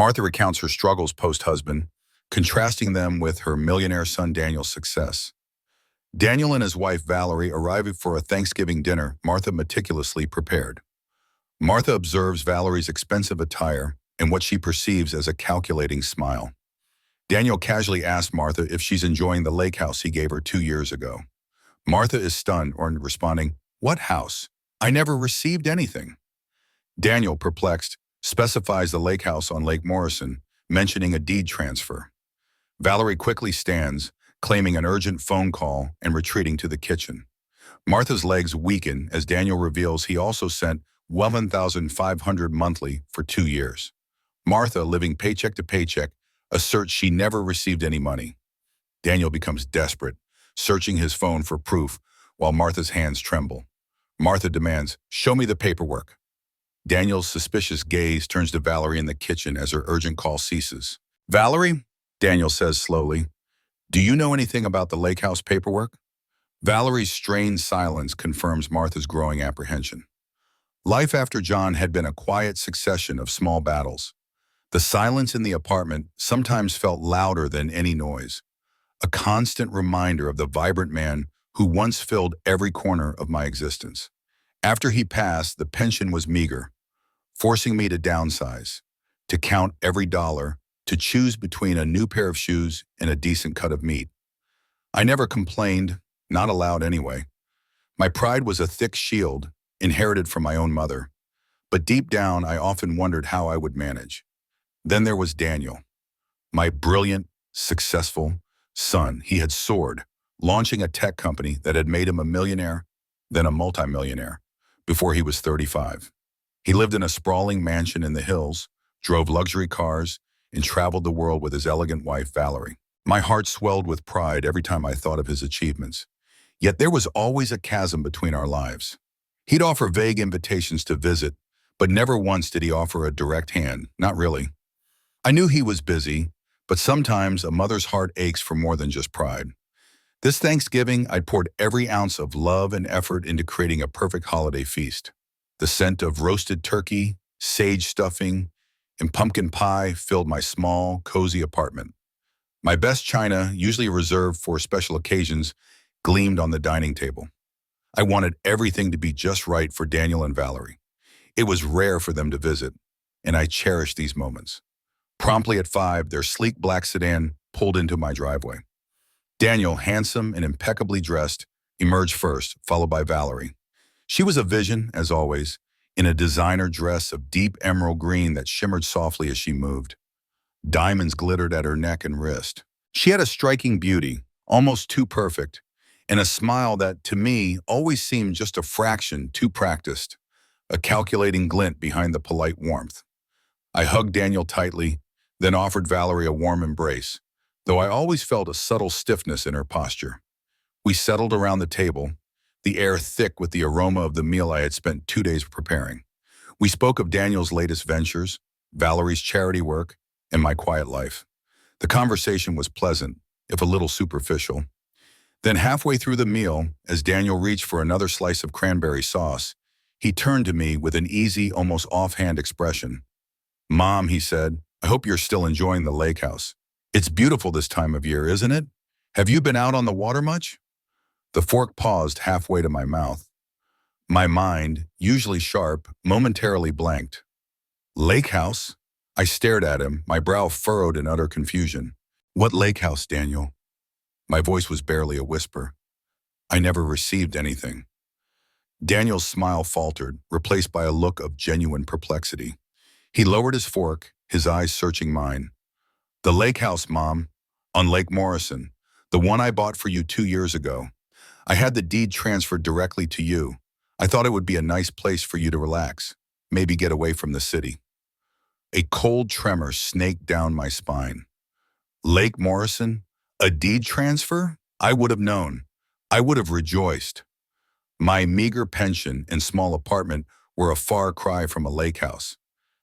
Martha recounts her struggles post-husband, contrasting them with her millionaire son Daniel's success. Daniel and his wife Valerie arrive for a Thanksgiving dinner Martha meticulously prepared. Martha observes Valerie's expensive attire and what she perceives as a calculating smile. Daniel casually asks Martha if she's enjoying the lake house he gave her 2 years ago. Martha is stunned, responding, "What house? I never received anything." Daniel, perplexed, specifies the lake house on Lake Morrison, mentioning a deed transfer. Valerie quickly stands, claiming an urgent phone call and retreating to the kitchen. Martha's legs weaken as Daniel reveals he also sent $11,500 monthly for 2 years. Martha, living paycheck to paycheck, asserts she never received any money. Daniel becomes desperate, searching his phone for proof while Martha's hands tremble. Martha demands, "Show me the paperwork." Daniel's suspicious gaze turns to Valerie in the kitchen as her urgent call ceases. "Valerie," Daniel says slowly, "do you know anything about the lake house paperwork?" Valerie's strained silence confirms Martha's growing apprehension. Life after John had been a quiet succession of small battles. The silence in the apartment sometimes felt louder than any noise, a constant reminder of the vibrant man who once filled every corner of my existence. After he passed, the pension was meager, forcing me to downsize, to count every dollar, to choose between a new pair of shoes and a decent cut of meat. I never complained, not aloud anyway. My pride was a thick shield, inherited from my own mother. But deep down, I often wondered how I would manage. Then there was Daniel, my brilliant, successful son. He had soared, launching a tech company that had made him a millionaire, then a multimillionaire, before he was 35. He lived in a sprawling mansion in the hills, drove luxury cars, and traveled the world with his elegant wife, Valerie. My heart swelled with pride every time I thought of his achievements. Yet there was always a chasm between our lives. He'd offer vague invitations to visit, but never once did he offer a direct hand, not really. I knew he was busy, but sometimes a mother's heart aches for more than just pride. This Thanksgiving, I poured every ounce of love and effort into creating a perfect holiday feast. The scent of roasted turkey, sage stuffing, and pumpkin pie filled my small, cozy apartment. My best china, usually reserved for special occasions, gleamed on the dining table. I wanted everything to be just right for Daniel and Valerie. It was rare for them to visit, and I cherished these moments. Promptly at 5, their sleek black sedan pulled into my driveway. Daniel, handsome and impeccably dressed, emerged first, followed by Valerie. She was a vision, as always, in a designer dress of deep emerald green that shimmered softly as she moved. Diamonds glittered at her neck and wrist. She had a striking beauty, almost too perfect, and a smile that, to me, always seemed just a fraction too practiced, a calculating glint behind the polite warmth. I hugged Daniel tightly, then offered Valerie a warm embrace, though I always felt a subtle stiffness in her posture. We settled around the table, the air thick with the aroma of the meal I had spent 2 days preparing. We spoke of Daniel's latest ventures, Valerie's charity work, and my quiet life. The conversation was pleasant, if a little superficial. Then halfway through the meal, as Daniel reached for another slice of cranberry sauce, he turned to me with an easy, almost offhand expression. "Mom," he said, "I hope you're still enjoying the lake house. It's beautiful this time of year, isn't it? Have you been out on the water much?" The fork paused halfway to my mouth. My mind, usually sharp, momentarily blanked. "Lake house?" I stared at him, my brow furrowed in utter confusion. "What lake house, Daniel?" My voice was barely a whisper. "I never received anything." Daniel's smile faltered, replaced by a look of genuine perplexity. He lowered his fork, his eyes searching mine. "The lake house, Mom, on Lake Morrison, the one I bought for you 2 years ago. I had the deed transferred directly to you. I thought it would be a nice place for you to relax, maybe get away from the city." A cold tremor snaked down my spine. Lake Morrison? A deed transfer? I would have known. I would have rejoiced. My meager pension and small apartment were a far cry from a lake house.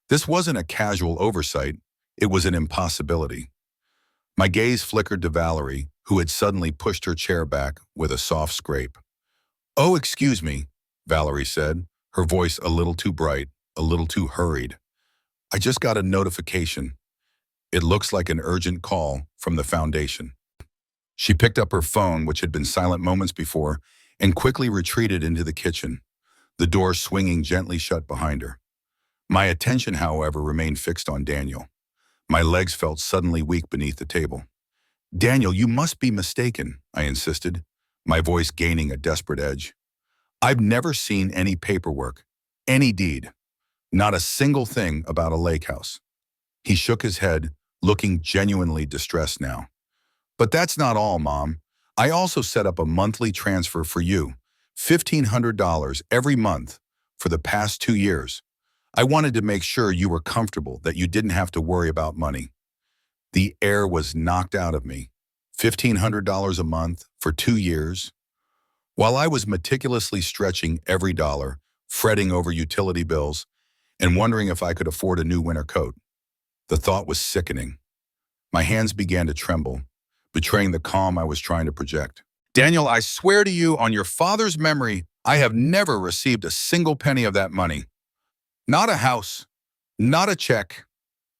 This wasn't a casual oversight, it was an impossibility. My gaze flickered to Valerie, who had suddenly pushed her chair back with a soft scrape. "Oh, excuse me," Valerie said, her voice a little too bright, a little too hurried. "I just got a notification. It looks like an urgent call from the foundation. She picked up her phone, which had been silent moments before, and quickly retreated into the kitchen, the door swinging gently shut behind her. My attention, however, remained fixed on Daniel. My legs felt suddenly weak beneath the table. "Daniel, you must be mistaken," I insisted, my voice gaining a desperate edge. "I've never seen any paperwork, any deed, not a single thing about a lake house." He shook his head, looking genuinely distressed now. "But that's not all, Mom. I also set up a monthly transfer for you, $1,500 every month for the past 2 years. I wanted to make sure you were comfortable, that you didn't have to worry about money." The air was knocked out of me. $1,500 a month for 2 years? While I was meticulously stretching every dollar, fretting over utility bills, and wondering if I could afford a new winter coat. The thought was sickening. My hands began to tremble, betraying the calm I was trying to project. "Daniel, I swear to you on your father's memory, I have never received a single penny of that money. Not a house, not a check,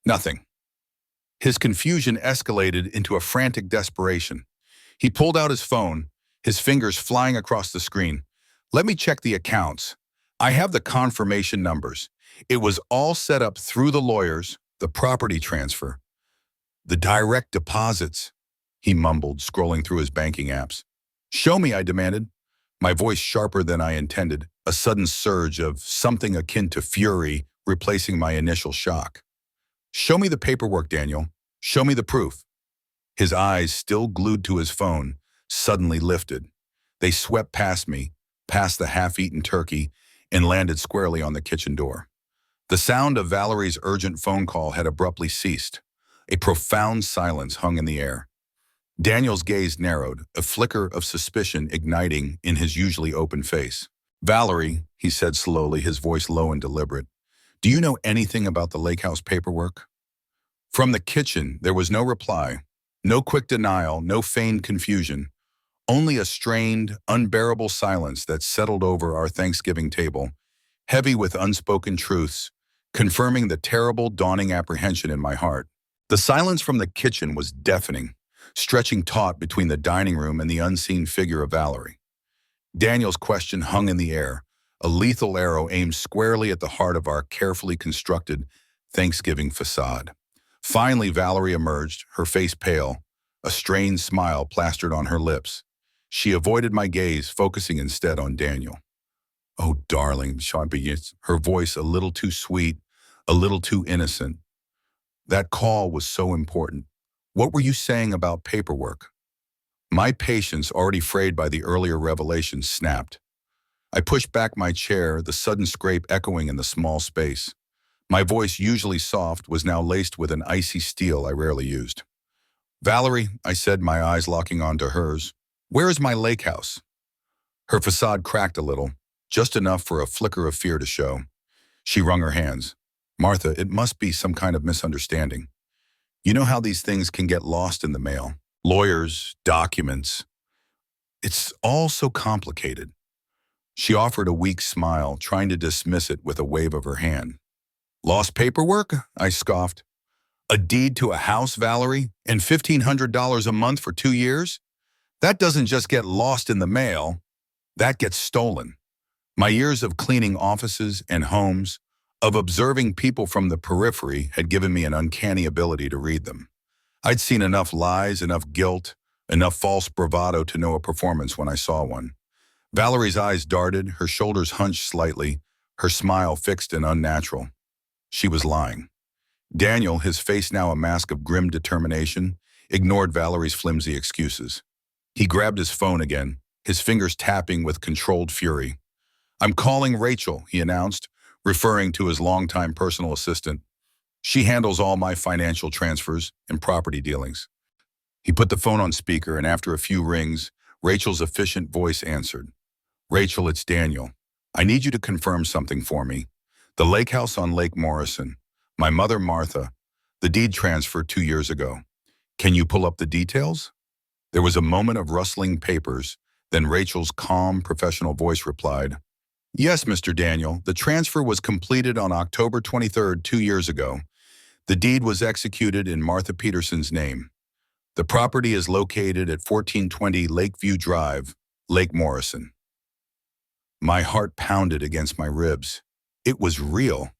nothing." His confusion escalated into a frantic desperation. He pulled out his phone, his fingers flying across the screen. "Let me check the accounts. I have the confirmation numbers. It was all set up through the lawyers, the property transfer, the direct deposits," he mumbled, scrolling through his banking apps. "Show me," I demanded, my voice sharper than I intended, a sudden surge of something akin to fury replacing my initial shock. "Show me the paperwork, Daniel. Show me the proof." His eyes, still glued to his phone, suddenly lifted. They swept past me, past the half-eaten turkey, and landed squarely on the kitchen door. The sound of Valerie's urgent phone call had abruptly ceased. A profound silence hung in the air. Daniel's gaze narrowed, a flicker of suspicion igniting in his usually open face. "Valerie," he said slowly, his voice low and deliberate, "do you know anything about the Lakehouse paperwork?" From the kitchen, there was no reply, no quick denial, no feigned confusion, only a strained, unbearable silence that settled over our Thanksgiving table, heavy with unspoken truths, confirming the terrible, dawning apprehension in my heart. The silence from the kitchen was deafening, stretching taut between the dining room and the unseen figure of Valerie. Daniel's question hung in the air, a lethal arrow aimed squarely at the heart of our carefully constructed Thanksgiving facade. Finally, Valerie emerged, her face pale, a strained smile plastered on her lips. She avoided my gaze, focusing instead on Daniel. "Oh, darling," she began, her voice a little too sweet, a little too innocent. "That call was so important. What were you saying about paperwork?" My patience, already frayed by the earlier revelation, snapped. I pushed back my chair, the sudden scrape echoing in the small space. My voice, usually soft, was now laced with an icy steel I rarely used. "Valerie," I said, my eyes locking onto hers, "where is my lake house?" Her facade cracked a little, just enough for a flicker of fear to show. She wrung her hands. "Martha, it must be some kind of misunderstanding. You know how these things can get lost in the mail. Lawyers, documents. It's all so complicated." She offered a weak smile, trying to dismiss it with a wave of her hand. "Lost paperwork?" I scoffed. "A deed to a house, Valerie, and $1,500 a month for 2 years? That doesn't just get lost in the mail. That gets stolen." My years of cleaning offices and homes, of observing people from the periphery, had given me an uncanny ability to read them. I'd seen enough lies, enough guilt, enough false bravado to know a performance when I saw one. Valerie's eyes darted, her shoulders hunched slightly, her smile fixed and unnatural. She was lying. Daniel, his face now a mask of grim determination, ignored Valerie's flimsy excuses. He grabbed his phone again, his fingers tapping with controlled fury. "I'm calling Rachel," he announced, referring to his longtime personal assistant. "She handles all my financial transfers and property dealings." He put the phone on speaker, and after a few rings, Rachel's efficient voice answered. "Rachel, it's Daniel. I need you to confirm something for me. The lake house on Lake Morrison. My mother, Martha. The deed transfer 2 years ago. Can you pull up the details?" There was a moment of rustling papers, then Rachel's calm, professional voice replied, "Yes, Mr. Daniel, the transfer was completed on October 23rd, 2 years ago. The deed was executed in Martha Peterson's name. The property is located at 1420 Lakeview Drive, Lake Morrison. My heart pounded against my ribs. It was real.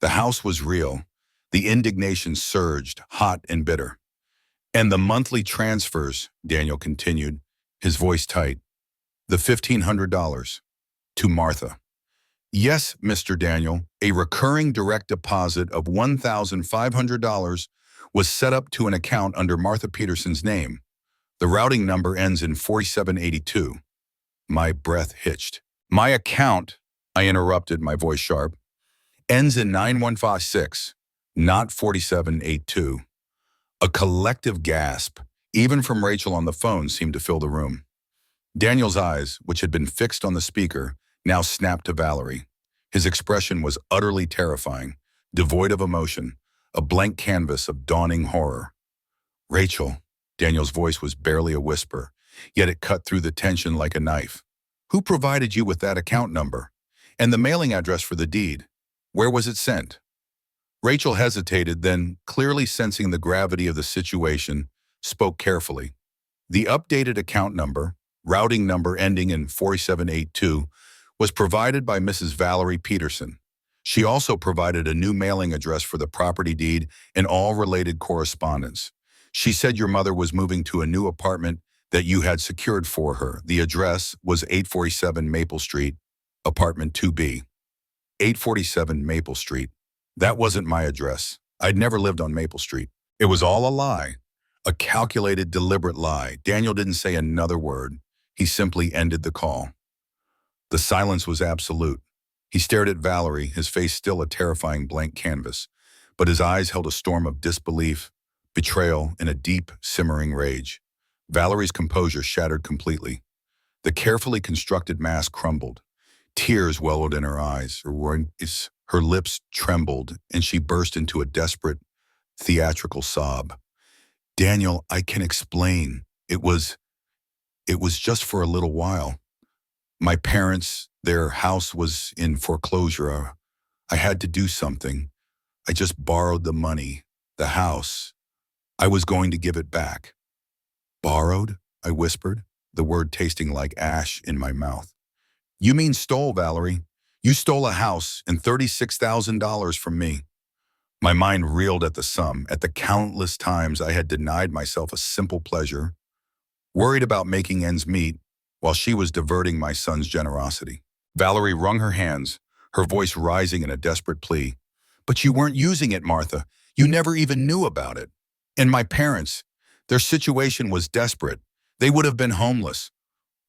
The house was real. The indignation surged, hot and bitter. And the monthly transfers, Daniel continued, his voice tight. The $1,500 to Martha. Yes, Mr. Daniel, a recurring direct deposit of $1,500 was set up to an account under Martha Peterson's name. The routing number ends in 4782. My breath hitched. My account, I interrupted, my voice sharp, ends in 9156, not 4782. A collective gasp, even from Rachel on the phone, seemed to fill the room. Daniel's eyes, which had been fixed on the speaker, now snapped to Valerie. His expression was utterly terrifying, devoid of emotion, a blank canvas of dawning horror. Rachel, Daniel's voice was barely a whisper, yet it cut through the tension like a knife. Who provided you with that account number? And the mailing address for the deed? Where was it sent? Rachel hesitated, then, clearly sensing the gravity of the situation, spoke carefully. The updated account number, routing number ending in 4782, was provided by Mrs. Valerie Peterson. She also provided a new mailing address for the property deed and all related correspondence. She said your mother was moving to a new apartment that you had secured for her. The address was 847 Maple Street, apartment 2B. 847 Maple Street. That wasn't my address. I'd never lived on Maple Street. It was all a lie. A calculated, deliberate lie. Daniel didn't say another word. He simply ended the call. The silence was absolute. He stared at Valerie, his face still a terrifying blank canvas, but his eyes held a storm of disbelief, betrayal, and a deep, simmering rage. Valerie's composure shattered completely. The carefully constructed mask crumbled. Tears welled in her eyes. Her lips trembled, and she burst into a desperate, theatrical sob. Daniel, I can explain. It was just for a little while. My parents, their house was in foreclosure. I had to do something. I just borrowed the money, the house. I was going to give it back. Borrowed? I whispered, the word tasting like ash in my mouth. You mean stole, Valerie? You stole a house and $36,000 from me. My mind reeled at the sum, at the countless times I had denied myself a simple pleasure, worried about making ends meet, while she was diverting my son's generosity. Valerie wrung her hands, her voice rising in a desperate plea. But you weren't using it, Martha. You never even knew about it. And my parents, their situation was desperate. They would have been homeless.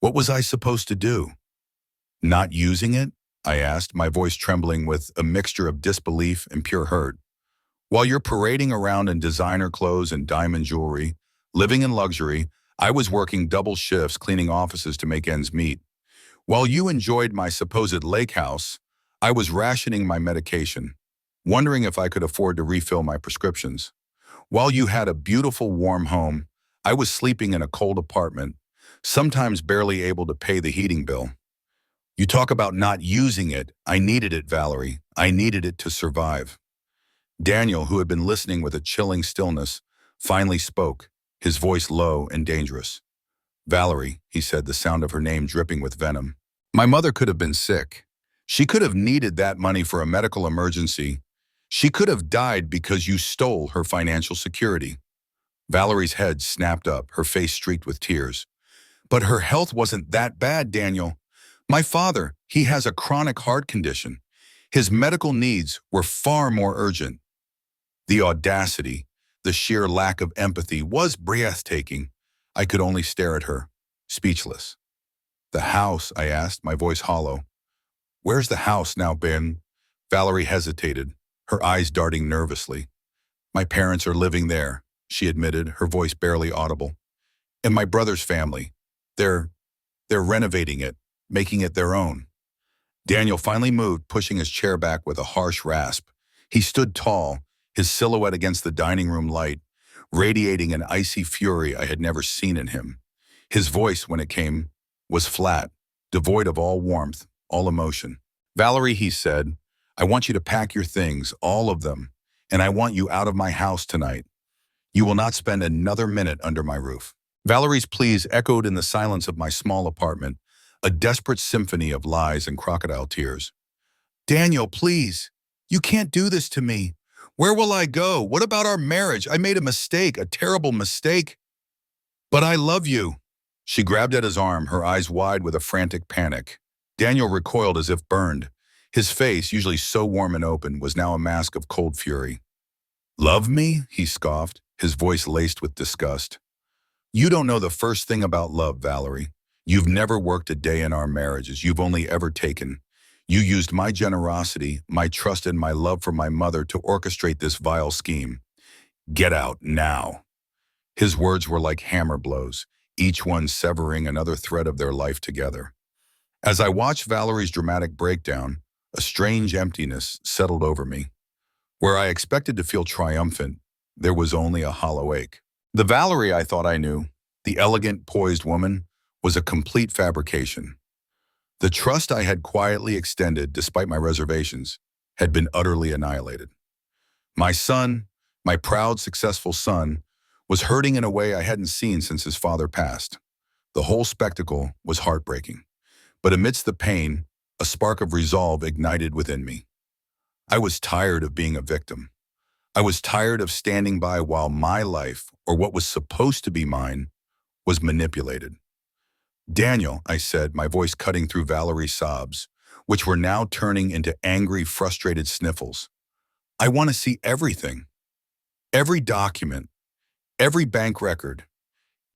What was I supposed to do? Not using it? I asked, my voice trembling with a mixture of disbelief and pure hurt. While you're parading around in designer clothes and diamond jewelry, living in luxury, I was working double shifts cleaning offices to make ends meet. While you enjoyed my supposed Lakehouse, I was rationing my medication, wondering if I could afford to refill my prescriptions. While you had a beautiful, warm home, I was sleeping in a cold apartment, sometimes barely able to pay the heating bill. You talk about not using it. I needed it, Valerie. I needed it to survive. Daniel, who had been listening with a chilling stillness, finally spoke, his voice low and dangerous. Valerie, he said, the sound of her name dripping with venom. My mother could have been sick. She could have needed that money for a medical emergency. She could have died because you stole her financial security. Valerie's head snapped up, her face streaked with tears. But her health wasn't that bad, Daniel. My father, he has a chronic heart condition. His medical needs were far more urgent. The audacity, the sheer lack of empathy was breathtaking. I could only stare at her, speechless. The house, I asked, my voice hollow. Where's the house now, Ben? Valerie hesitated, her eyes darting nervously. My parents are living there, she admitted, her voice barely audible. And my brother's family. They're renovating it, making it their own. Daniel finally moved, pushing his chair back with a harsh rasp. He stood tall, his silhouette against the dining room light, radiating an icy fury I had never seen in him. His voice, when it came, was flat, devoid of all warmth, all emotion. Valerie, he said, I want you to pack your things, all of them, and I want you out of my house tonight. You will not spend another minute under my roof." Valerie's pleas echoed in the silence of my small apartment, a desperate symphony of lies and crocodile tears. "Daniel, please. You can't do this to me. Where will I go? What about our marriage? I made a mistake, a terrible mistake. But I love you." She grabbed at his arm, her eyes wide with a frantic panic. Daniel recoiled as if burned. His face, usually so warm and open, was now a mask of cold fury. "Love me?" he scoffed, his voice laced with disgust. "You don't know the first thing about love, Valerie. You've never worked a day in our marriages. You've only ever taken. You used my generosity, my trust, and my love for my mother to orchestrate this vile scheme. Get out now." His words were like hammer blows, each one severing another thread of their life together. As I watched Valerie's dramatic breakdown, a strange emptiness settled over me. Where I expected to feel triumphant, there was only a hollow ache. The Valerie I thought I knew, the elegant, poised woman, was a complete fabrication. The trust I had quietly extended, despite my reservations, had been utterly annihilated. My son, my proud, successful son, was hurting in a way I hadn't seen since his father passed. The whole spectacle was heartbreaking. But amidst the pain, a spark of resolve ignited within me. I was tired of being a victim. I was tired of standing by while my life, or what was supposed to be mine, was manipulated. "Daniel," I said, my voice cutting through Valerie's sobs, which were now turning into angry, frustrated sniffles. "I want to see everything. Every document, every bank record,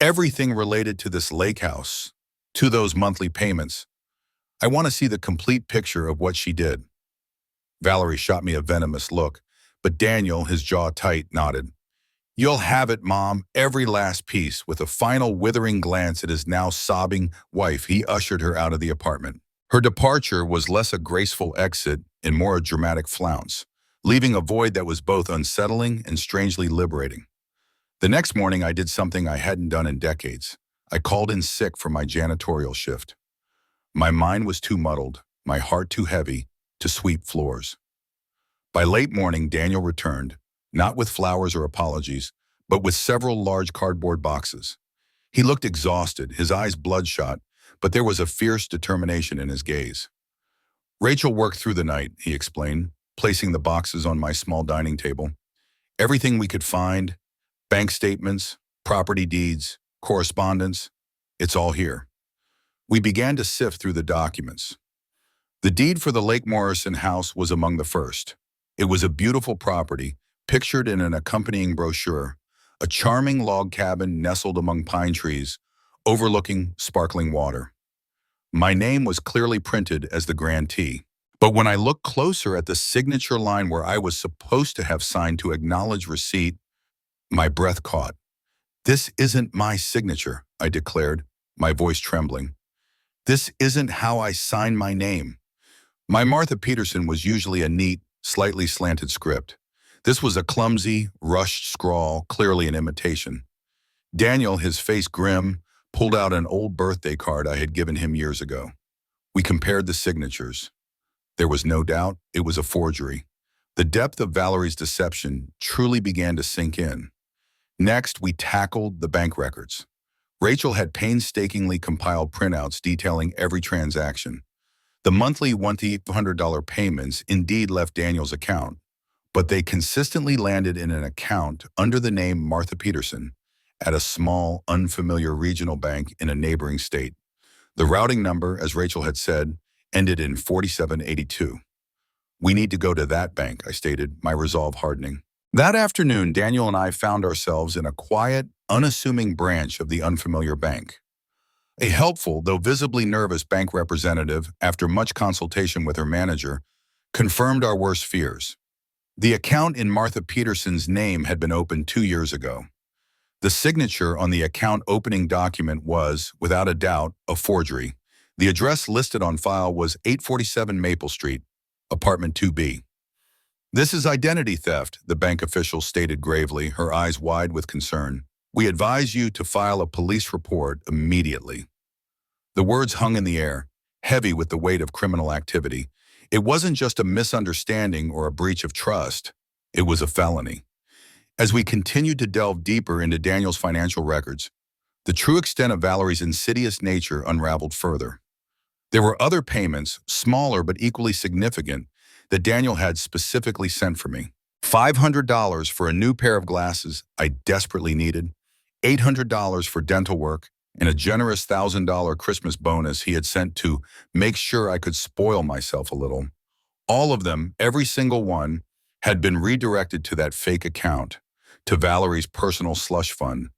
everything related to this Lakehouse, to those monthly payments. I want to see the complete picture of what she did." Valerie shot me a venomous look, but Daniel, his jaw tight, nodded. "You'll have it, Mom, every last piece." With a final withering glance at his now sobbing wife, he ushered her out of the apartment. Her departure was less a graceful exit and more a dramatic flounce, leaving a void that was both unsettling and strangely liberating. The next morning, I did something I hadn't done in decades. I called in sick for my janitorial shift. My mind was too muddled, my heart too heavy, to sweep floors. By late morning, Daniel returned, not with flowers or apologies, but with several large cardboard boxes. He looked exhausted, his eyes bloodshot, but there was a fierce determination in his gaze. "Rachel worked through the night," he explained, placing the boxes on my small dining table. "Everything we could find, bank statements, property deeds, correspondence, it's all here." We began to sift through the documents. The deed for the Lake Morrison house was among the first. It was a beautiful property, pictured in an accompanying brochure, a charming log cabin nestled among pine trees, overlooking sparkling water. My name was clearly printed as the grantee. But when I looked closer at the signature line where I was supposed to have signed to acknowledge receipt, my breath caught. "This isn't my signature," I declared, my voice trembling. "This isn't how I sign my name." My Martha Peterson was usually a neat, slightly slanted script. This was a clumsy, rushed scrawl, clearly an imitation. Daniel, his face grim, pulled out an old birthday card I had given him years ago. We compared the signatures. There was no doubt it was a forgery. The depth of Valerie's deception truly began to sink in. Next, we tackled the bank records. Rachel had painstakingly compiled printouts detailing every transaction. The monthly $1,800 payments indeed left Daniel's account, but they consistently landed in an account under the name Martha Peterson at a small, unfamiliar regional bank in a neighboring state. The routing number, as Rachel had said, ended in 4782. "We need to go to that bank," I stated, my resolve hardening. That afternoon, Daniel and I found ourselves in a quiet, unassuming branch of the unfamiliar bank. A helpful, though visibly nervous bank representative, after much consultation with her manager, confirmed our worst fears. The account in Martha Peterson's name had been opened 2 years ago. The signature on the account opening document was, without a doubt, a forgery. The address listed on file was 847 Maple Street, apartment 2B. "This is identity theft," the bank official stated gravely, her eyes wide with concern. "We advise you to file a police report immediately." The words hung in the air, heavy with the weight of criminal activity. It wasn't just a misunderstanding or a breach of trust. It was a felony. As we continued to delve deeper into Daniel's financial records, the true extent of Valerie's insidious nature unraveled further. There were other payments, smaller but equally significant, that Daniel had specifically sent for me. $500 for a new pair of glasses I desperately needed, $800 for dental work, and a generous $1,000 Christmas bonus he had sent to make sure I could spoil myself a little. All of them, every single one, had been redirected to that fake account, to Valerie's personal slush fund.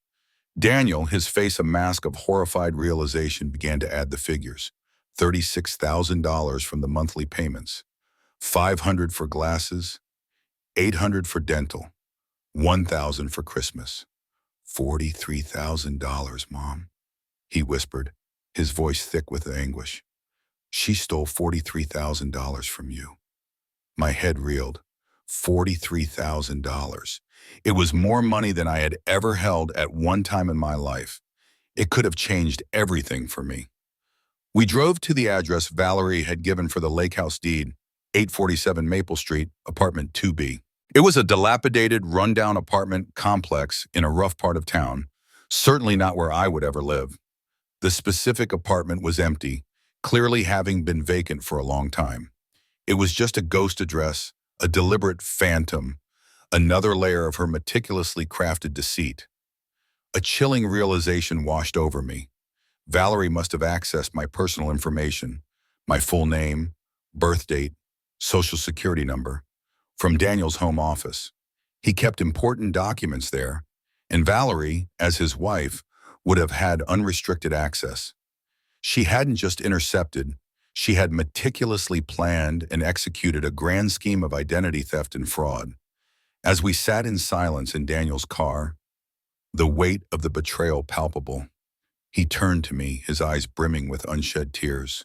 Daniel, his face a mask of horrified realization, began to add the figures. $36,000 from the monthly payments, $500 for glasses, $800 for dental, $1,000 for Christmas. $43,000, Mom, he whispered, his voice thick with anguish. She stole $43,000 from you. My head reeled. $43,000. It was more money than I had ever held at one time in my life. It could have changed everything for me. We drove to the address Valerie had given for the Lakehouse deed, 847 Maple Street, apartment 2B. It was a dilapidated, rundown apartment complex in a rough part of town, certainly not where I would ever live. The specific apartment was empty, clearly having been vacant for a long time. It was just a ghost address, a deliberate phantom, another layer of her meticulously crafted deceit. A chilling realization washed over me. Valerie must have accessed my personal information, my full name, birth date, social security number, from Daniel's home office. He kept important documents there, and Valerie, as his wife, would have had unrestricted access. She hadn't just intercepted, she had meticulously planned and executed a grand scheme of identity theft and fraud. As we sat in silence in Daniel's car, the weight of the betrayal palpable, he turned to me, his eyes brimming with unshed tears.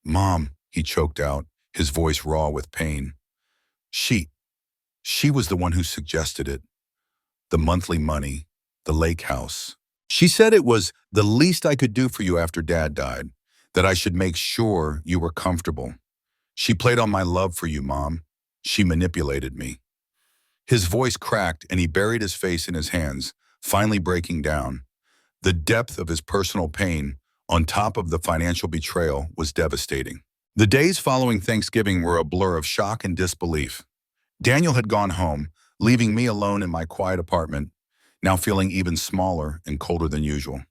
Mom, he choked out, his voice raw with pain. She was the one who suggested it. The monthly money, the lake house. She said it was the least I could do for you after Dad died, that I should make sure you were comfortable. She played on my love for you, Mom. She manipulated me. His voice cracked and he buried his face in his hands, finally breaking down. The depth of his personal pain, on top of the financial betrayal, was devastating. The days following Thanksgiving were a blur of shock and disbelief. Daniel had gone home, leaving me alone in my quiet apartment, now feeling even smaller and colder than usual.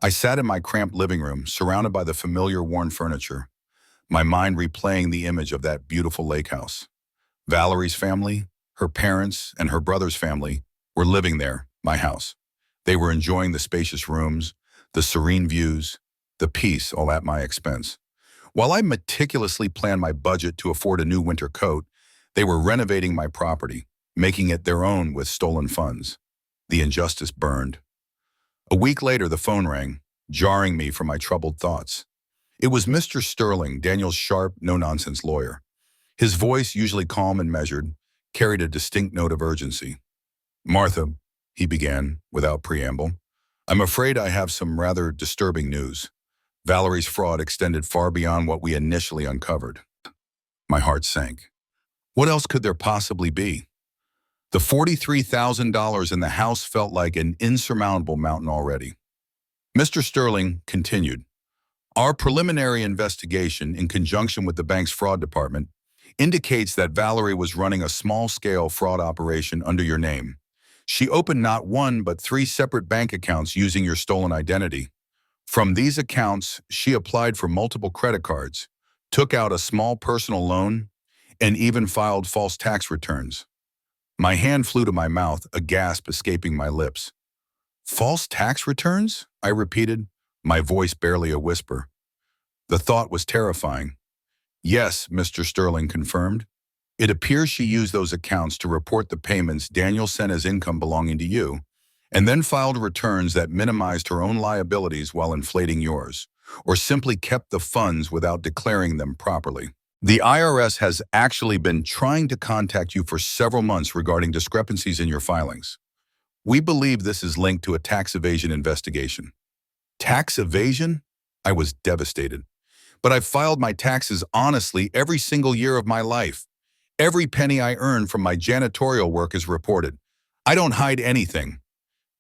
I sat in my cramped living room, surrounded by the familiar worn furniture, my mind replaying the image of that beautiful lake house. Valerie's family, her parents, and her brother's family were living there, my house. They were enjoying the spacious rooms, the serene views, the peace, all at my expense. While I meticulously planned my budget to afford a new winter coat, they were renovating my property, making it their own with stolen funds. The injustice burned. A week later, the phone rang, jarring me from my troubled thoughts. It was Mr. Sterling, Daniel's sharp, no-nonsense lawyer. His voice, usually calm and measured, carried a distinct note of urgency. Martha, he began, without preamble, I'm afraid I have some rather disturbing news. Valerie's fraud extended far beyond what we initially uncovered. My heart sank. What else could there possibly be? The $43,000 in the house felt like an insurmountable mountain already. Mr. Sterling continued, our preliminary investigation, in conjunction with the bank's fraud department, indicates that Valerie was running a small-scale fraud operation under your name. She opened not one but 3 separate bank accounts using your stolen identity. From these accounts, she applied for multiple credit cards, took out a small personal loan, and even filed false tax returns. My hand flew to my mouth, a gasp escaping my lips. False tax returns? I repeated, my voice barely a whisper. The thought was terrifying. Yes, Mr. Sterling confirmed. It appears she used those accounts to report the payments Daniel sent as income belonging to you, and then filed returns that minimized her own liabilities while inflating yours, or simply kept the funds without declaring them properly. The IRS has actually been trying to contact you for several months regarding discrepancies in your filings. We believe this is linked to a tax evasion investigation. Tax evasion? I was devastated. But I've filed my taxes honestly every single year of my life. Every penny I earn from my janitorial work is reported. I don't hide anything.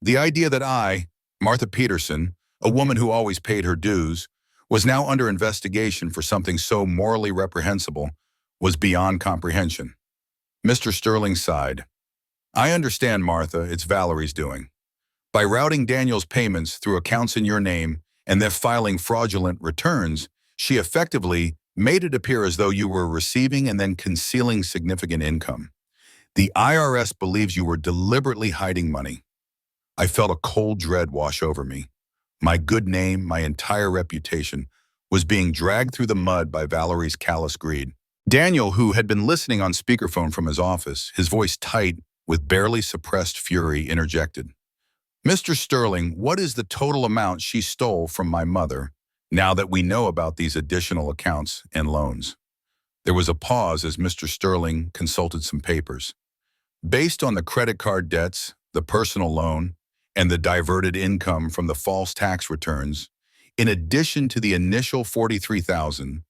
The idea that I, Martha Peterson, a woman who always paid her dues, was now under investigation for something so morally reprehensible was beyond comprehension. Mr. Sterling sighed. I understand, Martha, it's Valerie's doing. By routing Daniel's payments through accounts in your name and then filing fraudulent returns, she effectively made it appear as though you were receiving and then concealing significant income. The IRS believes you were deliberately hiding money. I felt a cold dread wash over me. My good name, my entire reputation, was being dragged through the mud by Valerie's callous greed. Daniel, who had been listening on speakerphone from his office, his voice tight with barely suppressed fury, interjected. Mr. Sterling, what is the total amount she stole from my mother now that we know about these additional accounts and loans? There was a pause as Mr. Sterling consulted some papers. Based on the credit card debts, the personal loan, and the diverted income from the false tax returns, in addition to the initial $43,000,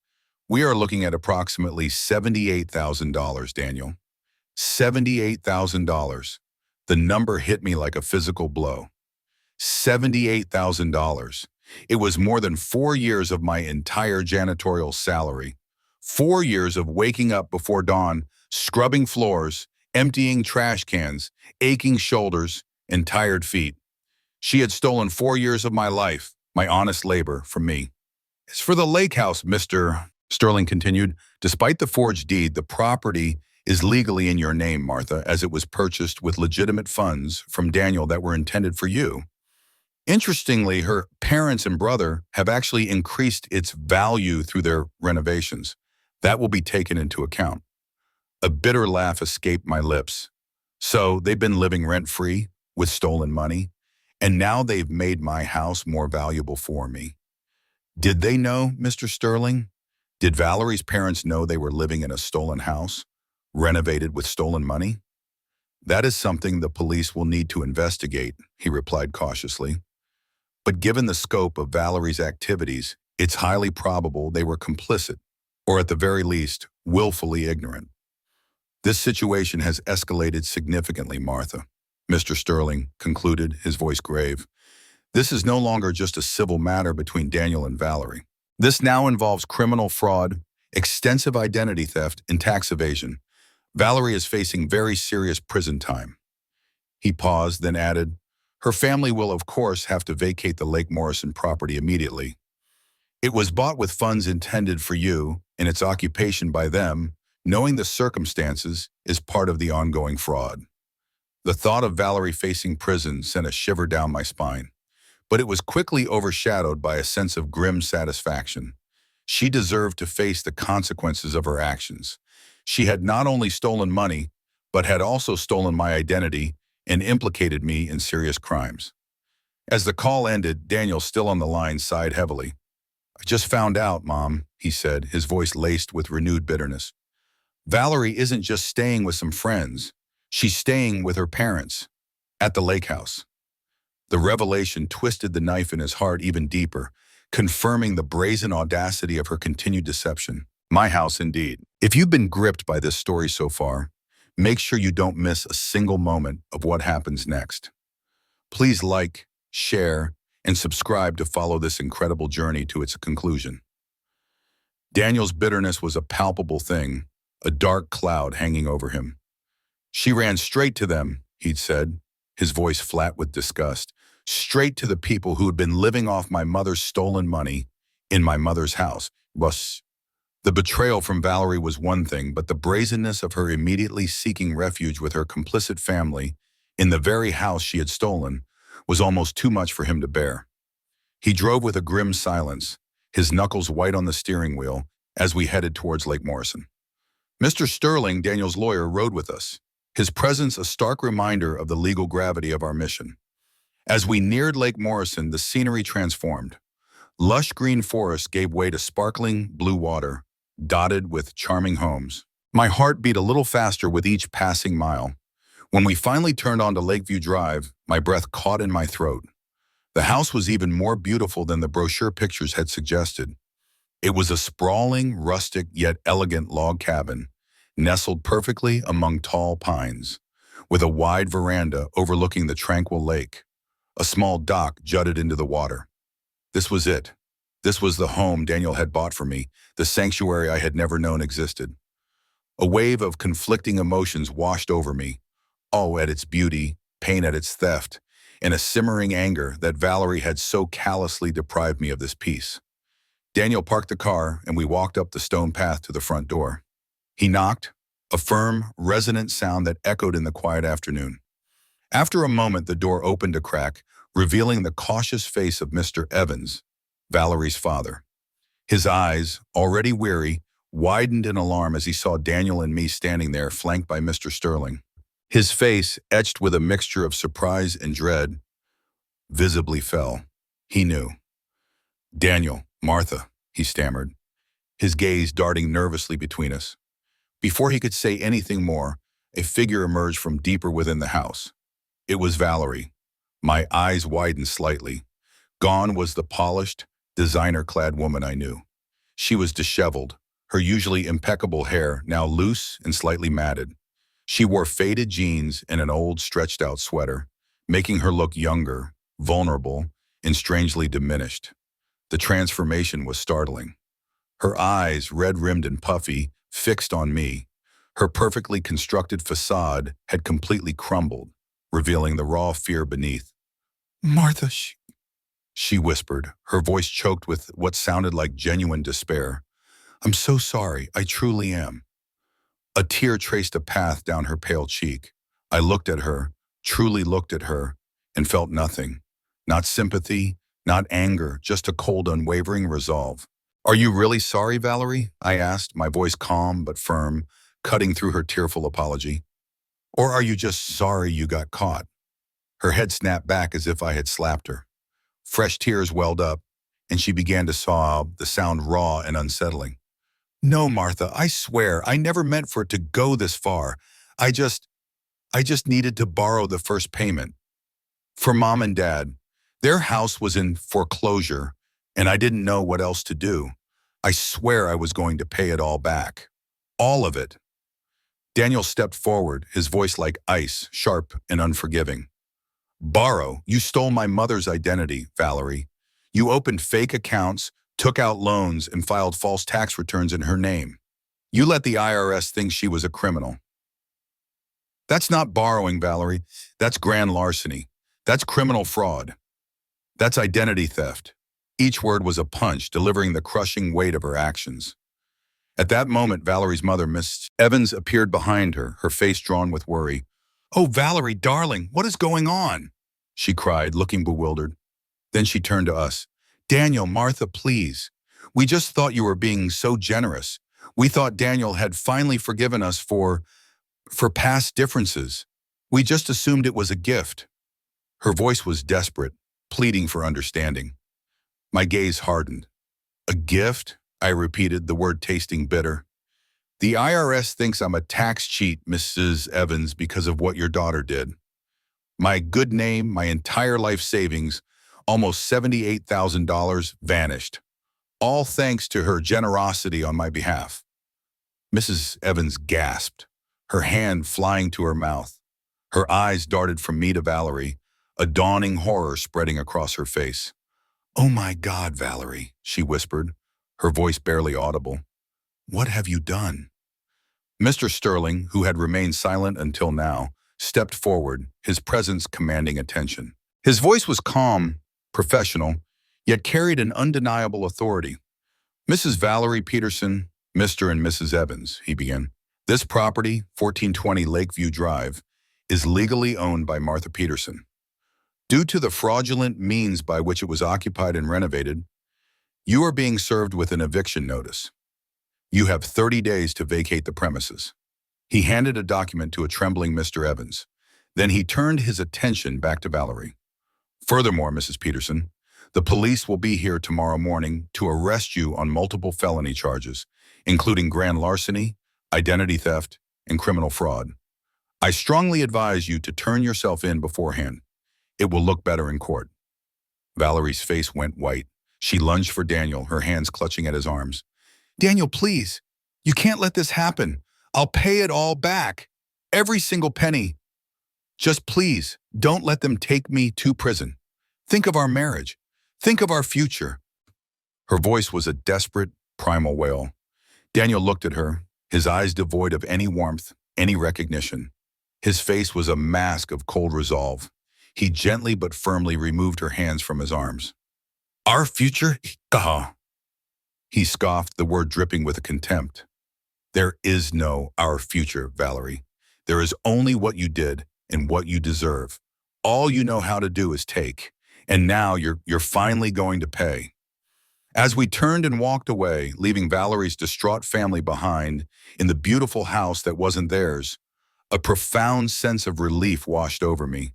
we are looking at approximately $78,000, Daniel. $78,000. The number hit me like a physical blow. $78,000. It was more than 4 years of my entire janitorial salary. 4 years of waking up before dawn, scrubbing floors, emptying trash cans, aching shoulders, and tired feet. She had stolen 4 years of my life, my honest labor, from me. As for the Lakehouse, Mr. Sterling continued, despite the forged deed, the property is legally in your name, Martha, as it was purchased with legitimate funds from Daniel that were intended for you. Interestingly, her parents and brother have actually increased its value through their renovations. That will be taken into account. A bitter laugh escaped my lips. So they've been living rent-free with stolen money, and now they've made my house more valuable for me. Did they know, Mr. Sterling? Did Valerie's parents know they were living in a stolen house, renovated with stolen money? That is something the police will need to investigate, he replied cautiously. But given the scope of Valerie's activities, it's highly probable they were complicit, or at the very least, willfully ignorant. This situation has escalated significantly, Martha, Mr. Sterling concluded, his voice grave. This is no longer just a civil matter between Daniel and Valerie. This now involves criminal fraud, extensive identity theft, and tax evasion. Valerie is facing very serious prison time. He paused, then added, her family will, of course, have to vacate the Lake Morrison property immediately. It was bought with funds intended for you, and its occupation by them, knowing the circumstances, is part of the ongoing fraud. The thought of Valerie facing prison sent a shiver down my spine, but it was quickly overshadowed by a sense of grim satisfaction. She deserved to face the consequences of her actions. She had not only stolen money, but had also stolen my identity and implicated me in serious crimes. As the call ended, Daniel, still on the line, sighed heavily. I just found out, Mom, he said, his voice laced with renewed bitterness. Valerie isn't just staying with some friends. She's staying with her parents at the Lakehouse. The revelation twisted the knife in his heart even deeper, confirming the brazen audacity of her continued deception. My house, indeed. If you've been gripped by this story so far, make sure you don't miss a single moment of what happens next. Please like, share, and subscribe to follow this incredible journey to its conclusion. Daniel's bitterness was a palpable thing, a dark cloud hanging over him. She ran straight to them, he'd said, his voice flat with disgust, straight to the people who had been living off my mother's stolen money in my mother's house. The betrayal from Valerie was one thing, but the brazenness of her immediately seeking refuge with her complicit family in the very house she had stolen was almost too much for him to bear. He drove with a grim silence, his knuckles white on the steering wheel, as we headed towards Lake Morrison. Mr. Sterling, Daniel's lawyer, rode with us, his presence a stark reminder of the legal gravity of our mission. As we neared Lake Morrison, the scenery transformed. Lush green forest gave way to sparkling blue water, dotted with charming homes. My heart beat a little faster with each passing mile. When we finally turned onto Lakeview Drive, my breath caught in my throat. The house was even more beautiful than the brochure pictures had suggested. It was a sprawling, rustic, yet elegant log cabin, nestled perfectly among tall pines, with a wide veranda overlooking the tranquil lake. A small dock jutted into the water. This was it. This was the home Daniel had bought for me, the sanctuary I had never known existed. A wave of conflicting emotions washed over me, awe at its beauty, pain at its theft, and a simmering anger that Valerie had so callously deprived me of this peace. Daniel parked the car and we walked up the stone path to the front door. He knocked, a firm, resonant sound that echoed in the quiet afternoon. After a moment, the door opened a crack, revealing the cautious face of Mr. Evans, Valerie's father. His eyes, already weary, widened in alarm as he saw Daniel and me standing there, flanked by Mr. Sterling. His face, etched with a mixture of surprise and dread, visibly fell. He knew. "Daniel, Martha," he stammered, his gaze darting nervously between us. Before he could say anything more, a figure emerged from deeper within the house. It was Valerie. My eyes widened slightly. Gone was the polished, designer-clad woman I knew. She was disheveled, her usually impeccable hair now loose and slightly matted. She wore faded jeans and an old, stretched-out sweater, making her look younger, vulnerable, and strangely diminished. The transformation was startling. Her eyes, red-rimmed and puffy, fixed on me. Her perfectly constructed facade had completely crumbled, revealing the raw fear beneath. "Martha," she whispered, her voice choked with what sounded like genuine despair. "I'm so sorry, I truly am." A tear traced a path down her pale cheek. I looked at her, truly looked at her, and felt nothing. Not sympathy, not anger, just a cold, unwavering resolve. "Are you really sorry, Valerie?" I asked, my voice calm but firm, cutting through her tearful apology. "Or are you just sorry you got caught?" Her head snapped back as if I had slapped her. Fresh tears welled up, and she began to sob, the sound raw and unsettling. "No, Martha, I swear, I never meant for it to go this far. I just needed to borrow the first payment. For Mom and Dad. Their house was in foreclosure, and I didn't know what else to do. I swear I was going to pay it all back. All of it." Daniel stepped forward, his voice like ice, sharp and unforgiving. "Borrow? You stole my mother's identity, Valerie. You opened fake accounts, took out loans, and filed false tax returns in her name. You let the IRS think she was a criminal." "That's not borrowing, Valerie. That's grand larceny. That's criminal fraud. That's identity theft." Each word was a punch, delivering the crushing weight of her actions. At that moment, Valerie's mother, Miss Evans, appeared behind her, her face drawn with worry. "Oh, Valerie, darling, what is going on?" she cried, looking bewildered. Then she turned to us. "Daniel, Martha, please. We just thought you were being so generous. We thought Daniel had finally forgiven us for past differences. We just assumed it was a gift." Her voice was desperate, pleading for understanding. My gaze hardened. "A gift?" I repeated, the word tasting bitter. "The IRS thinks I'm a tax cheat, Mrs. Evans, because of what your daughter did. My good name, my entire life savings, almost $78,000 vanished. All thanks to her generosity on my behalf." Mrs. Evans gasped, her hand flying to her mouth. Her eyes darted from me to Valerie, a dawning horror spreading across her face. "Oh my God, Valerie," she whispered, her voice barely audible. "What have you done?" Mr. Sterling, who had remained silent until now, stepped forward, his presence commanding attention. His voice was calm, professional, yet carried an undeniable authority. "Mrs. Valerie Peterson, Mr. and Mrs. Evans," he began. "This property, 1420 Lakeview Drive, is legally owned by Martha Peterson. Due to the fraudulent means by which it was occupied and renovated, you are being served with an eviction notice. You have 30 days to vacate the premises." He handed a document to a trembling Mr. Evans. Then he turned his attention back to Valerie. "Furthermore, Mrs. Peterson, the police will be here tomorrow morning to arrest you on multiple felony charges, including grand larceny, identity theft, and criminal fraud. I strongly advise you to turn yourself in beforehand. It will look better in court." Valerie's face went white. She lunged for Daniel, her hands clutching at his arms. "Daniel, please. You can't let this happen. I'll pay it all back. Every single penny. Just please, don't let them take me to prison. Think of our marriage. Think of our future. Her voice was a desperate, primal wail. Daniel looked at her, his eyes devoid of any warmth, any recognition. His face was a mask of cold resolve. He gently but firmly removed her hands from his arms. Our future? Gah! He scoffed, the word dripping with contempt. There is no our future, Valerie. There is only what you did and what you deserve. All you know how to do is take. And now you're finally going to pay. As we turned and walked away, leaving Valerie's distraught family behind in the beautiful house that wasn't theirs, a profound sense of relief washed over me.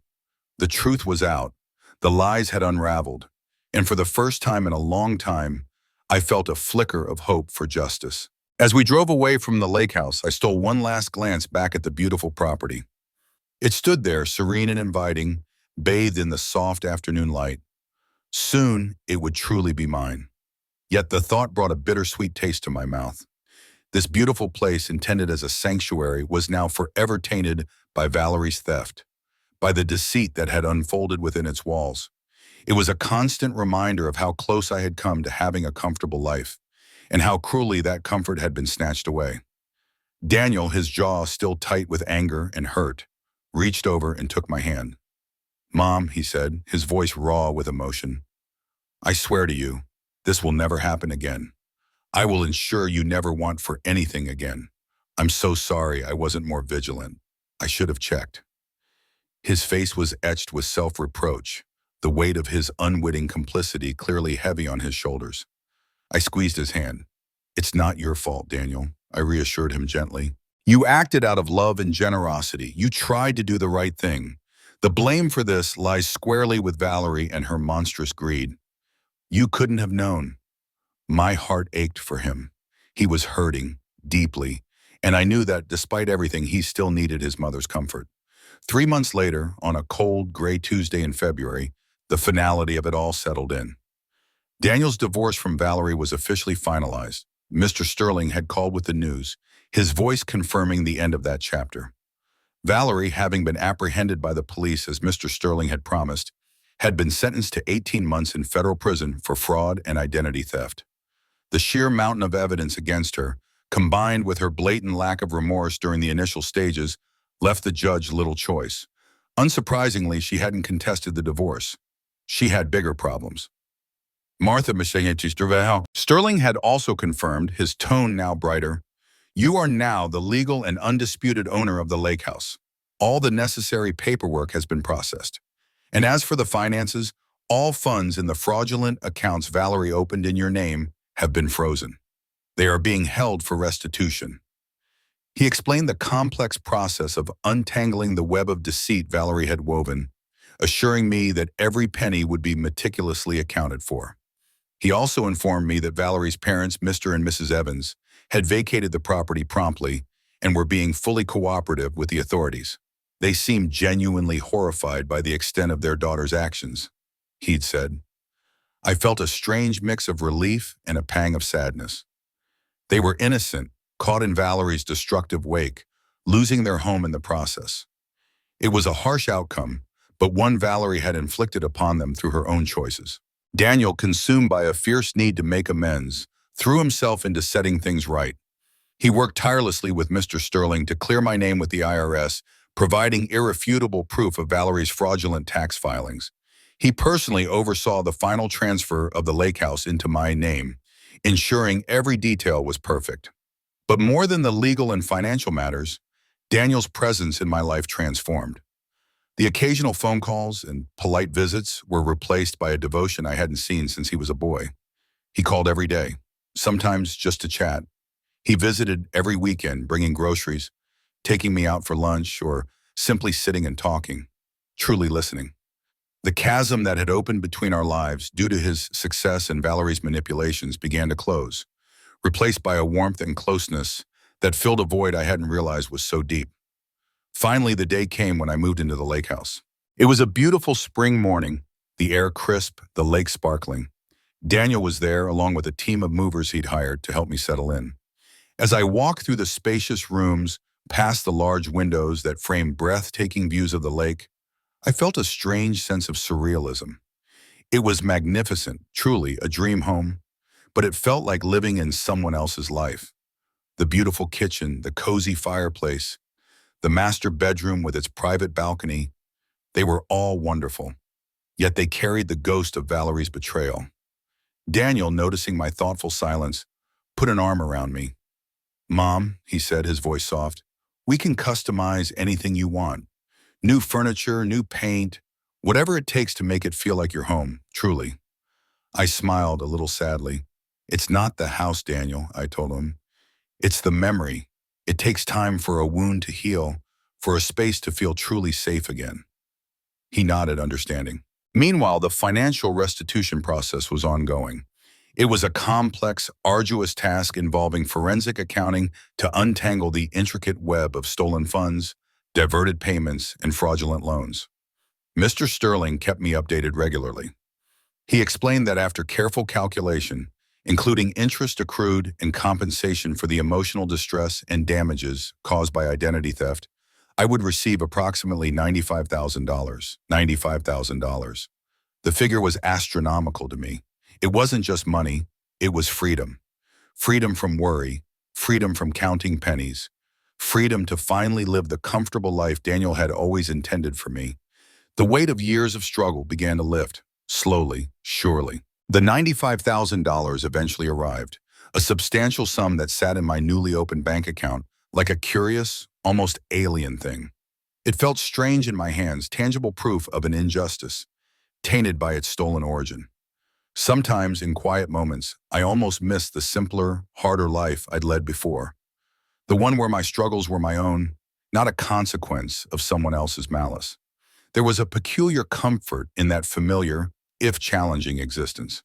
The truth was out. The lies had unraveled. And for the first time in a long time, I felt a flicker of hope for justice. As we drove away from the Lakehouse, I stole one last glance back at the beautiful property. It stood there, serene and inviting, bathed in the soft afternoon light. Soon, it would truly be mine. Yet the thought brought a bittersweet taste to my mouth. This beautiful place, intended as a sanctuary, was now forever tainted by Valerie's theft, by the deceit that had unfolded within its walls. It was a constant reminder of how close I had come to having a comfortable life, and how cruelly that comfort had been snatched away. Daniel, his jaw still tight with anger and hurt, reached over and took my hand. Mom, he said, his voice raw with emotion, I swear to you, this will never happen again. I will ensure you never want for anything again. I'm so sorry I wasn't more vigilant. I should have checked. His face was etched with self-reproach, the weight of his unwitting complicity clearly heavy on his shoulders. I squeezed his hand. It's not your fault, Daniel, I reassured him gently. You acted out of love and generosity. You tried to do the right thing. The blame for this lies squarely with Valerie and her monstrous greed. You couldn't have known. My heart ached for him. He was hurting, deeply, and I knew that despite everything, he still needed his mother's comfort. 3 months later, on a cold, gray Tuesday in February, the finality of it all settled in. Daniel's divorce from Valerie was officially finalized. Mr. Sterling had called with the news, his voice confirming the end of that chapter. Valerie, having been apprehended by the police as Mr. Sterling had promised, had been sentenced to 18 months in federal prison for fraud and identity theft. The sheer mountain of evidence against her, combined with her blatant lack of remorse during the initial stages, left the judge little choice. Unsurprisingly, she hadn't contested the divorce. She had bigger problems. Sterling had also confirmed, his tone now brighter, you are now the legal and undisputed owner of the Lakehouse. All the necessary paperwork has been processed. And as for the finances, all funds in the fraudulent accounts Valerie opened in your name have been frozen. They are being held for restitution. He explained the complex process of untangling the web of deceit Valerie had woven, assuring me that every penny would be meticulously accounted for. He also informed me that Valerie's parents, Mr. and Mrs. Evans, had vacated the property promptly and were being fully cooperative with the authorities. They seemed genuinely horrified by the extent of their daughter's actions, he'd said. I felt a strange mix of relief and a pang of sadness. They were innocent, caught in Valerie's destructive wake, losing their home in the process. It was a harsh outcome, but one Valerie had inflicted upon them through her own choices. Daniel, consumed by a fierce need to make amends, threw himself into setting things right. He worked tirelessly with Mr. Sterling to clear my name with the IRS, providing irrefutable proof of Valerie's fraudulent tax filings. He personally oversaw the final transfer of the Lakehouse into my name, ensuring every detail was perfect. But more than the legal and financial matters, Daniel's presence in my life transformed. The occasional phone calls and polite visits were replaced by a devotion I hadn't seen since he was a boy. He called every day, sometimes just to chat. He visited every weekend, bringing groceries, taking me out for lunch, or simply sitting and talking, truly listening. The chasm that had opened between our lives due to his success and Valerie's manipulations began to close, replaced by a warmth and closeness that filled a void I hadn't realized was so deep. Finally, the day came when I moved into the Lakehouse. It was a beautiful spring morning, the air crisp, the lake sparkling. Daniel was there, along with a team of movers he'd hired to help me settle in. As I walked through the spacious rooms, past the large windows that framed breathtaking views of the lake, I felt a strange sense of surrealism. It was magnificent, truly a dream home, but it felt like living in someone else's life. The beautiful kitchen, the cozy fireplace, the master bedroom with its private balcony, they were all wonderful. Yet they carried the ghost of Valerie's betrayal. Daniel, noticing my thoughtful silence, put an arm around me. "Mom," he said, his voice soft, "we can customize anything you want. New furniture, new paint, whatever it takes to make it feel like your home, truly." I smiled a little sadly. "It's not the house, Daniel," I told him. "It's the memory. It takes time for a wound to heal, for a space to feel truly safe again." He nodded, understanding. Meanwhile, the financial restitution process was ongoing. It was a complex, arduous task involving forensic accounting to untangle the intricate web of stolen funds, diverted payments, and fraudulent loans. Mr. Sterling kept me updated regularly. He explained that after careful calculation, including interest accrued and compensation for the emotional distress and damages caused by identity theft, I would receive approximately $95,000. $95,000. The figure was astronomical to me. It wasn't just money, it was freedom. Freedom from worry, freedom from counting pennies, freedom to finally live the comfortable life Daniel had always intended for me. The weight of years of struggle began to lift, slowly, surely. The $95,000 eventually arrived, a substantial sum that sat in my newly opened bank account like a curious, almost alien thing. It felt strange in my hands, tangible proof of an injustice, tainted by its stolen origin. Sometimes, in quiet moments, I almost missed the simpler, harder life I'd led before. The one where my struggles were my own, not a consequence of someone else's malice. There was a peculiar comfort in that familiar, if challenging, existence.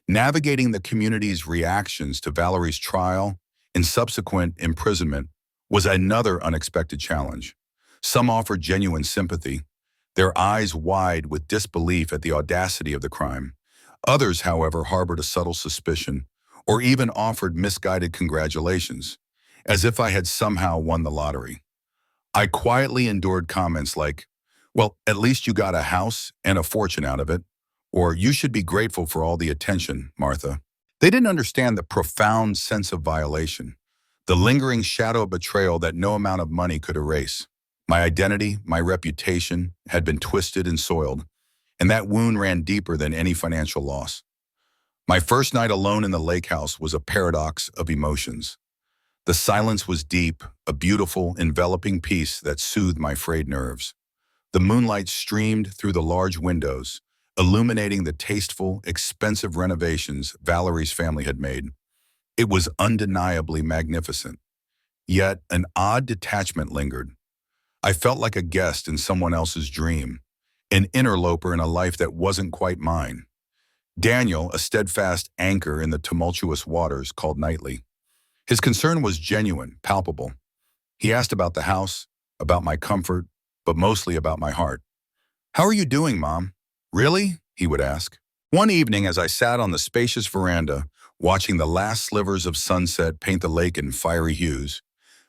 Navigating the community's reactions to Valerie's trial and subsequent imprisonment was another unexpected challenge. Some offered genuine sympathy, their eyes wide with disbelief at the audacity of the crime. Others, however, harbored a subtle suspicion, or even offered misguided congratulations, as if I had somehow won the lottery. I quietly endured comments like, "Well, at least you got a house and a fortune out of it," or "You should be grateful for all the attention, Martha." They didn't understand the profound sense of violation, the lingering shadow of betrayal that no amount of money could erase. My identity, my reputation, had been twisted and soiled, and that wound ran deeper than any financial loss. My first night alone in the Lakehouse was a paradox of emotions. The silence was deep, a beautiful, enveloping peace that soothed my frayed nerves. The moonlight streamed through the large windows, illuminating the tasteful, expensive renovations Valerie's family had made. It was undeniably magnificent. Yet an odd detachment lingered. I felt like a guest in someone else's dream, an interloper in a life that wasn't quite mine. Daniel, a steadfast anchor in the tumultuous waters, called nightly. His concern was genuine, palpable. He asked about the house, about my comfort, but mostly about my heart. "How are you doing, Mom?" "Really?" he would ask. One evening, as I sat on the spacious veranda, watching the last slivers of sunset paint the lake in fiery hues,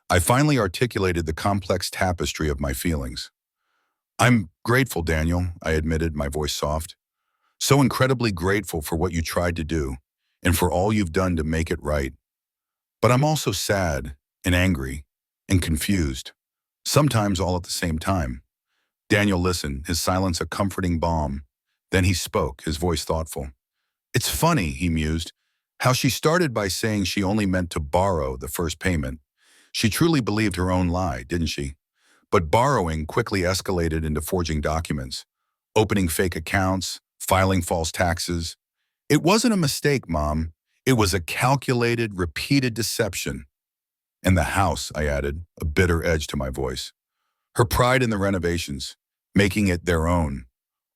I finally articulated the complex tapestry of my feelings. "I'm grateful, Daniel," I admitted, my voice soft. "So incredibly grateful for what you tried to do, and for all you've done to make it right. But I'm also sad, and angry, and confused. Sometimes all at the same time." Daniel listened, his silence a comforting balm. Then he spoke, his voice thoughtful. "It's funny," he mused, "how she started by saying she only meant to borrow the first payment. She truly believed her own lie, didn't she? But borrowing quickly escalated into forging documents, opening fake accounts, filing false taxes. It wasn't a mistake, Mom. It was a calculated, repeated deception. And the house," I added, a bitter edge to my voice. "Her pride in the renovations, making it their own,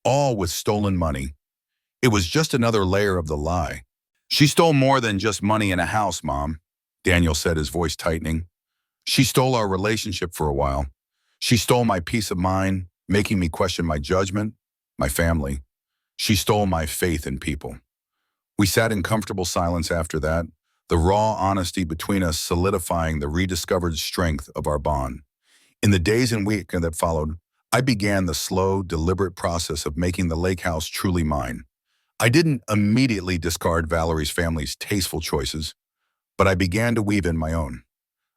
all with stolen money. It was just another layer of the lie." "She stole more than just money and a house, Mom," Daniel said, his voice tightening. "She stole our relationship for a while. She stole my peace of mind, making me question my judgment, my family. She stole my faith in people." We sat in comfortable silence after that, the raw honesty between us solidifying the rediscovered strength of our bond. In the days and weeks that followed, I began the slow, deliberate process of making the lake house truly mine. I didn't immediately discard Valerie's family's tasteful choices, but I began to weave in my own.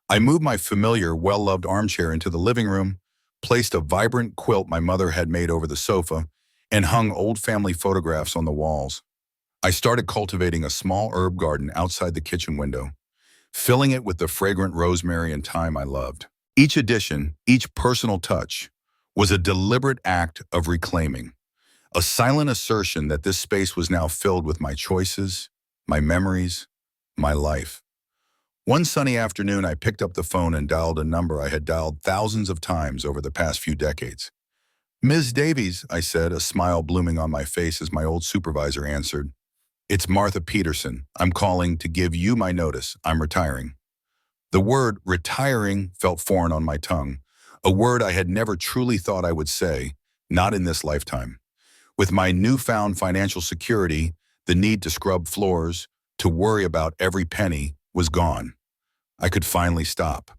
I moved my familiar, well-loved armchair into the living room, placed a vibrant quilt my mother had made over the sofa, and hung old family photographs on the walls. I started cultivating a small herb garden outside the kitchen window, filling it with the fragrant rosemary and thyme I loved. Each addition, each personal touch, was a deliberate act of reclaiming, a silent assertion that this space was now filled with my choices, my memories, my life. One sunny afternoon, I picked up the phone and dialed a number I had dialed thousands of times over the past few decades. "Ms. Davies," I said, a smile blooming on my face as my old supervisor answered. "It's Martha Peterson. I'm calling to give you my notice. I'm retiring." The word retiring felt foreign on my tongue, a word I had never truly thought I would say, not in this lifetime. With my newfound financial security, the need to scrub floors, to worry about every penny, was gone. I could finally stop.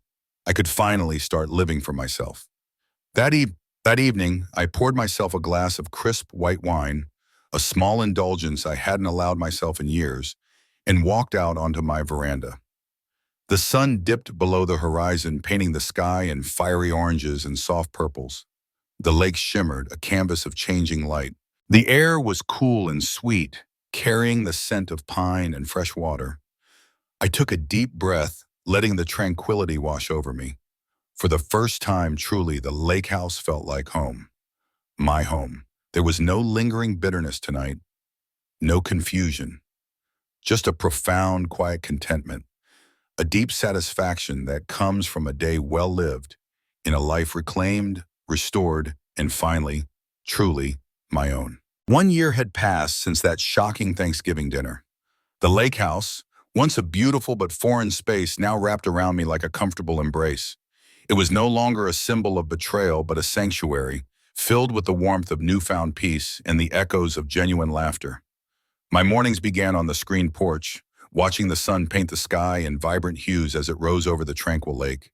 I could finally start living for myself. That, that evening, I poured myself a glass of crisp white wine, a small indulgence I hadn't allowed myself in years, and walked out onto my veranda. The sun dipped below the horizon, painting the sky in fiery oranges and soft purples. The lake shimmered, a canvas of changing light. The air was cool and sweet, carrying the scent of pine and fresh water. I took a deep breath, letting the tranquility wash over me. For the first time, truly, the lake house felt like home. My home. There was no lingering bitterness tonight, no confusion, just a profound, quiet contentment, a deep satisfaction that comes from a day well lived, in a life reclaimed, restored, and finally, truly, my own. 1 year had passed since that shocking Thanksgiving dinner. The lake house, once a beautiful but foreign space, now wrapped around me like a comfortable embrace. It was no longer a symbol of betrayal, but a sanctuary, filled with the warmth of newfound peace and the echoes of genuine laughter. My mornings began on the screened porch, watching the sun paint the sky in vibrant hues as it rose over the tranquil lake.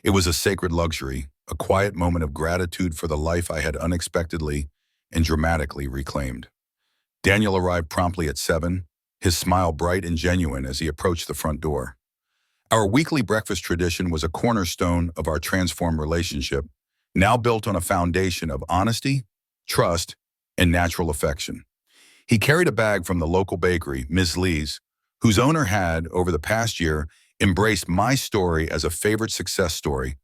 It was a sacred luxury, a quiet moment of gratitude for the life I had unexpectedly and dramatically reclaimed. Daniel arrived promptly at 7, his smile bright and genuine as he approached the front door. Our weekly breakfast tradition was a cornerstone of our transformed relationship, now built on a foundation of honesty, trust, and natural affection. He carried a bag from the local bakery, Ms. Lee's, whose owner had, over the past year, embraced my story as a favorite success story,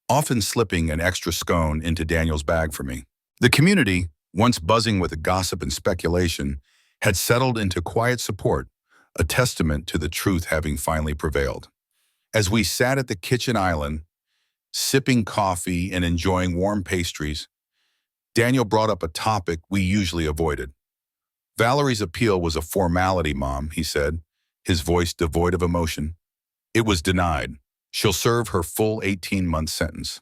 often slipping an extra scone into Daniel's bag for me. The community, once buzzing with gossip and speculation, had settled into quiet support, a testament to the truth having finally prevailed. As we sat at the kitchen island, sipping coffee and enjoying warm pastries, Daniel brought up a topic we usually avoided. "Valerie's appeal was a formality, Mom," he said, his voice devoid of emotion. "It was denied. She'll serve her full 18-month sentence."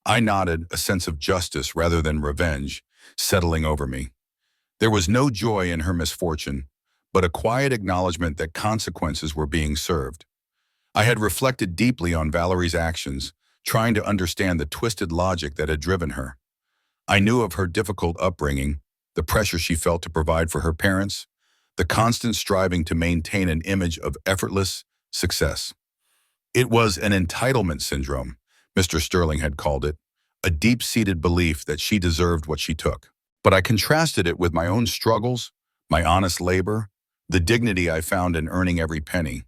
I nodded, a sense of justice rather than revenge settling over me. There was no joy in her misfortune, but a quiet acknowledgement that consequences were being served. I had reflected deeply on Valerie's actions, trying to understand the twisted logic that had driven her. I knew of her difficult upbringing, the pressure she felt to provide for her parents, the constant striving to maintain an image of effortless success. It was an entitlement syndrome, Mr. Sterling had called it, a deep-seated belief that she deserved what she took. But I contrasted it with my own struggles, my honest labor, the dignity I found in earning every penny.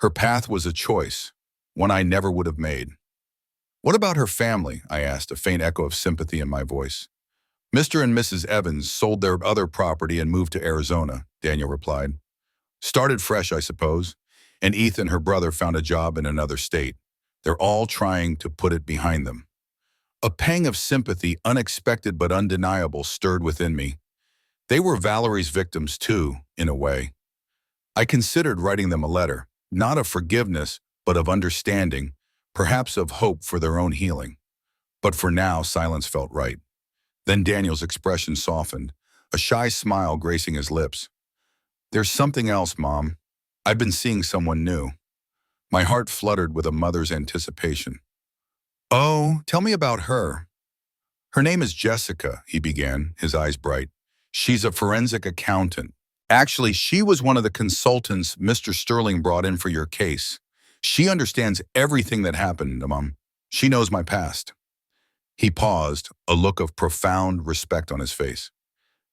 Her path was a choice, one I never would have made. "What about her family?" I asked, a faint echo of sympathy in my voice. "Mr. and Mrs. Evans sold their other property and moved to Arizona," Daniel replied. "Started fresh, I suppose, and Ethan, her brother, found a job in another state. They're all trying to put it behind them." A pang of sympathy, unexpected but undeniable, stirred within me. They were Valerie's victims too, in a way. I considered writing them a letter, not of forgiveness, but of understanding, perhaps of hope for their own healing. But for now, silence felt right. Then Daniel's expression softened, a shy smile gracing his lips. "There's something else, Mom. I've been seeing someone new. My heart fluttered with a mother's anticipation. Oh, tell me about her. Her name is Jessica, he began, his eyes bright. She's a forensic accountant. Actually, she was one of the consultants Mr. Sterling brought in for your case. She understands everything that happened, Mom. She knows my past. He paused, a look of profound respect on his face.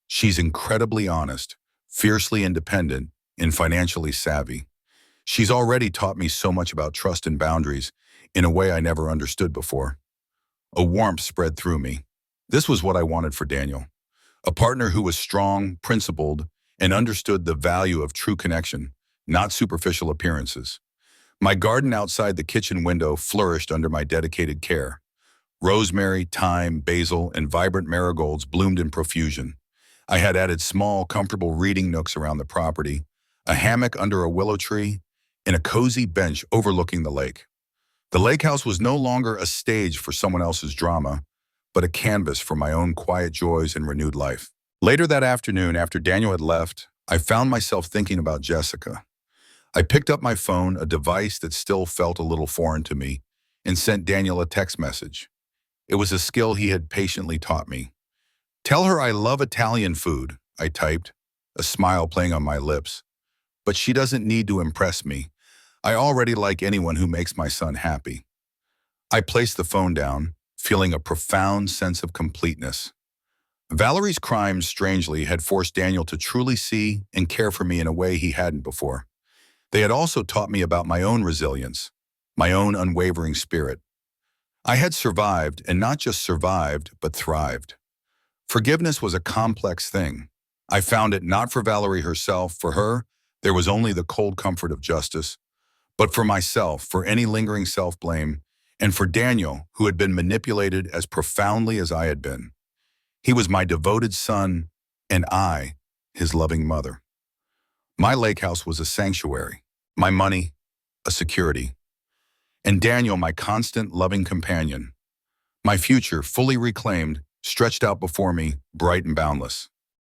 She's incredibly honest, fiercely independent, and financially savvy. She's already taught me so much about trust and boundaries in a way I never understood before. A warmth spread through me. This was what I wanted for Daniel. A partner who was strong, principled, and understood the value of true connection, not superficial appearances. My garden outside the kitchen window flourished under my dedicated care. Rosemary, thyme, basil, and vibrant marigolds bloomed in profusion. I had added small, comfortable reading nooks around the property, a hammock under a willow tree, and a cozy bench overlooking the lake. The lake house was no longer a stage for someone else's drama, but a canvas for my own quiet joys and renewed life. Later that afternoon, after Daniel had left, I found myself thinking about Jessica. I picked up my phone, a device that still felt a little foreign to me, and sent Daniel a text message. It was a skill he had patiently taught me. Tell her I love Italian food, I typed, a smile playing on my lips. But she doesn't need to impress me. I already like anyone who makes my son happy. I placed the phone down, feeling a profound sense of completeness. Valerie's crimes, strangely, had forced Daniel to truly see and care for me in a way he hadn't before. They had also taught me about my own resilience, my own unwavering spirit. I had survived, and not just survived, but thrived. Forgiveness was a complex thing. I found it not for Valerie herself. For her, there was only the cold comfort of justice, but for myself, for any lingering self-blame, and for Daniel, who had been manipulated as profoundly as I had been. He was my devoted son, and I, his loving mother. My lake house was a sanctuary, my money, a security, and Daniel, my constant, loving companion. My future, fully reclaimed, stretched out before me, bright and boundless.